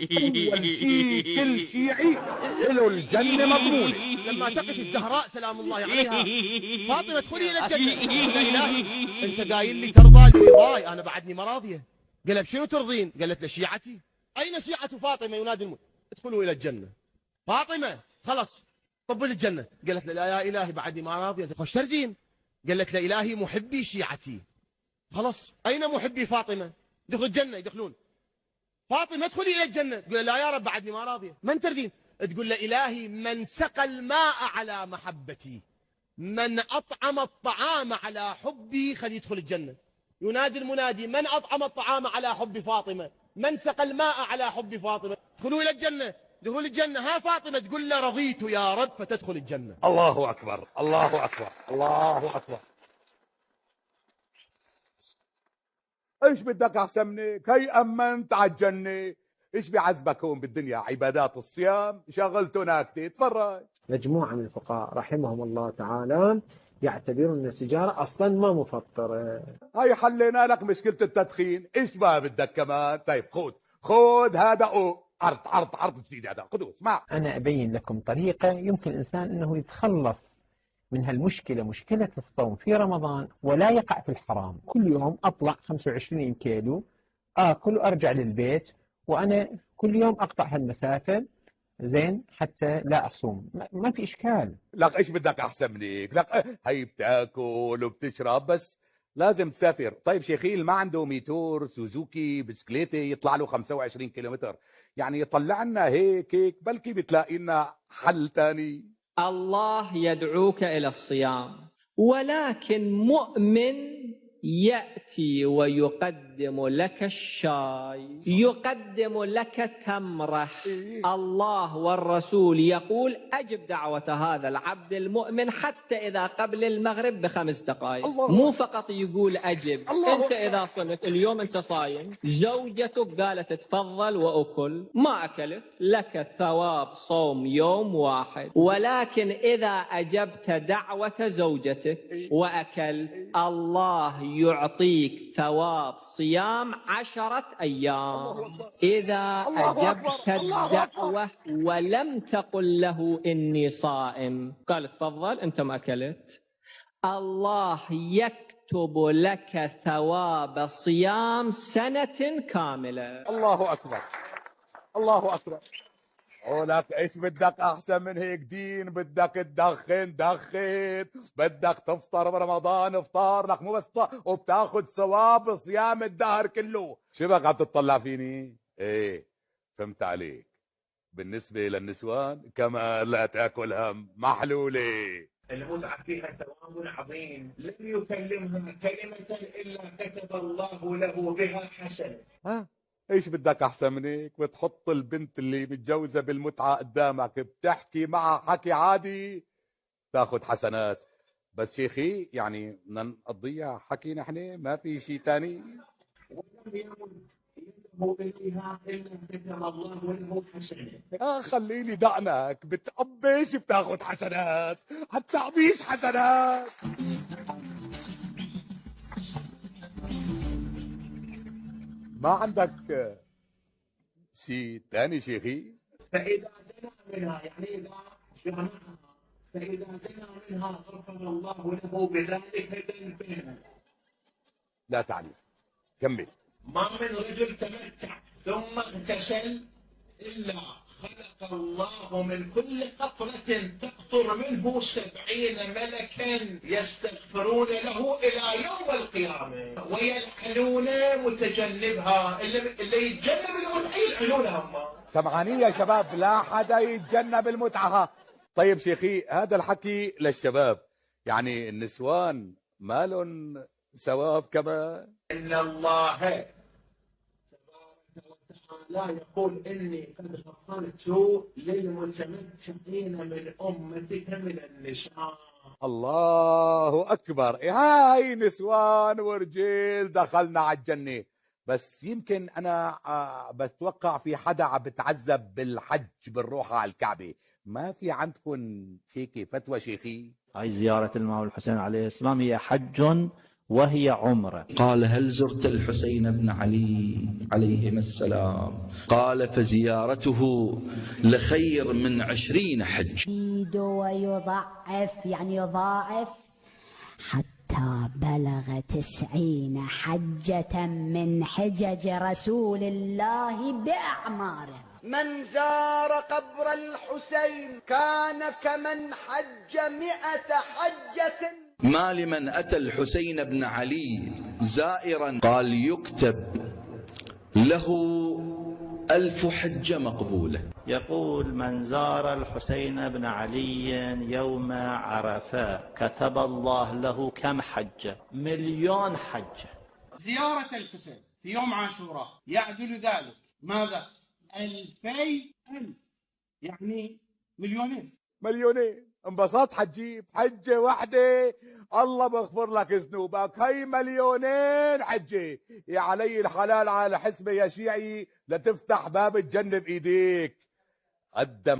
أول شيء كل شيعي له الجنة مضمونة. لما تقف الزهراء سلام الله عليها: فاطمة ادخلي إلى الجنة. يا إلهي أنت قايل لي ترضى لرضاي، أنا بعدني ما راضية. قال بشنو ترضين؟ قالت له شيعتي. أين شيعة فاطمة؟ ينادي الموت: ادخلوا إلى الجنة. فاطمة خلص طب للجنة. قالت له لا يا إلهي بعدني ما راضية. خوش ترجين؟ قالت له إلهي محبي شيعتي. خلاص أين محبي فاطمة؟ دخلوا الجنة يدخلون. فاطمة ادخلي إلى الجنة. تقول لا يا رب بعدني ما راضية. من تردين؟ تقول له إلهي من سقى الماء على محبتي، من أطعم الطعام على حبي خلي يدخل الجنة. ينادي المنادي: من أطعم الطعام على حب فاطمة، من سقى الماء على حب فاطمة. ادخلوا إلى الجنة. دخول الجنة. ها فاطمة تقول له رضيت يا رب، فتدخل الجنة. الله أكبر الله أكبر الله أكبر. ايش بدك احسن منك؟ هي امنت على الجنه. ايش بيعذبك هون بالدنيا؟ عبادات الصيام شغلته ناكته. تفرج. مجموعة من الفقهاء رحمهم الله تعالى يعتبرون أن السيجارة أصلا ما مفطرة. هاي حلينا لك مشكله التدخين. ايش ما بدك كمان؟ طيب خذ هذا عرض جديد. هذا خذوا اسمع. أنا أبين لكم طريقة يمكن الإنسان أنه يتخلص من هالمشكلة، مشكلة الصوم في رمضان، ولا يقع في الحرام. كل يوم أطلع 25 كيلو آكل وأرجع للبيت، وأنا كل يوم أقطع هالمسافة زين حتى لا أصوم. ما في إشكال. لك ايش بدك احسن منك؟ لك هي بتاكل وبتشرب بس لازم تسافر. طيب شيخيل ما عنده ميتور سوزوكي بسكليتة يطلع له 25 كيلومتر؟ يعني يطلع لنا هيك بلكي بتلاقي لنا حل تاني. الله يدعوك إلى الصيام، ولكن مؤمن يأتي ويقدم لك الشاي، يقدم لك تمرة. الله والرسول يقول: أجب دعوة هذا العبد المؤمن حتى إذا قبل المغرب ب5 دقائق. مو فقط يقول أجب. أنت إذا صمت اليوم أنت صايم، زوجتك قالت تفضل وأكل، ما أكلت، لك ثواب صوم يوم واحد. ولكن إذا أجبت دعوة زوجتك وأكلت، الله يعطيك ثواب صيام 10 أيام. إذا أجبت الدعوة ولم تقل له إني صائم، قال تفضل أنت ما أكلت، الله يكتب لك ثواب صيام سنة كاملة. الله أكبر الله أكبر. ولك ايش بدك احسن من هيك دين؟ بدك تدخن دخن، بدك تفطر برمضان افطار. لك مو بس وبتاخذ ثواب صيام الدهر كله. شو بك عم تطلع فيني؟ ايه فهمت عليك. بالنسبة للنسوان كما لا تاكل هم محلولة. المتعة فيها ثواب عظيم، لم يكلمها كلمة إلا كتب الله له بها حسنة. ايش بدك احسن من هيك؟ بتحط البنت اللي متجوزه بالمتعه قدامك، بتحكي معها حكي عادي تاخذ حسنات. بس شيخي يعني بدنا نقضيها حكي نحن، ما في شيء ثاني. ولم يمد يده إليها إلا كتب الله له حسنة. خليني دقنك، بتقبش بتاخذ حسنات، هتعبيش حسنات. ما عندك شيء ثاني شيخي؟ فإذا دنا منها، يعني إذا جمعها، فإذا دنا منها غفر الله له بذلك ذنبه. لا تعني كمل. ما من رجل تمتع ثم اغتسل إلا خلق الله من كل قطرة تقطر منه 70 ملكا يستغفرون له إلى يوم القيامة ويلعنون متجنبها. اللي يتجنب المتعة يلعنونها. سمعانين يا شباب؟ لا حدا يتجنب المتعة. طيب شيخي هذا الحكي للشباب، يعني النسوان ما لهم ثواب كمان؟ إن الله تبارك وتعالى يقول: إني قد غفرت للمتمتعين من أمتك من النساء. الله أكبر. هاي نسوان ورجال دخلنا على الجنة. بس يمكن أنا بتوقع في حدا عم بتعذب بالحج بالروحة على الكعبة. ما في عندكم هيك فتوى شيخي؟ هاي زيارة الإمام الحسين عليه السلام هي حج وهي عمرة. قال: هل زرت الحسين بن علي عليهما السلام؟ قال: فزيارته لخير من 20 حج. يزيد ويضعف، يعني يضاعف، حتى بلغ 90 حجة من حجج رسول الله بأعماره. من زار قبر الحسين كان كمن حج 100 حجة. ما لمن أتى الحسين بن علي زائرا قال: يكتب له 1000 حجة مقبولة. يقول: من زار الحسين بن علي يوم عرفة كتب الله له كم حجة؟ 1,000,000 حجة. زيارة الحسين في يوم عاشوراء يعدل ذلك ماذا؟ 2000,000، يعني 2,000,000. انبسطت حتجيب حجة واحدة الله بغفر لك ذنوبك، هي 2,000,000 حجة. يا علي الحلال على حسبة يا شيعي لتفتح باب الجنة بإيديك. قدم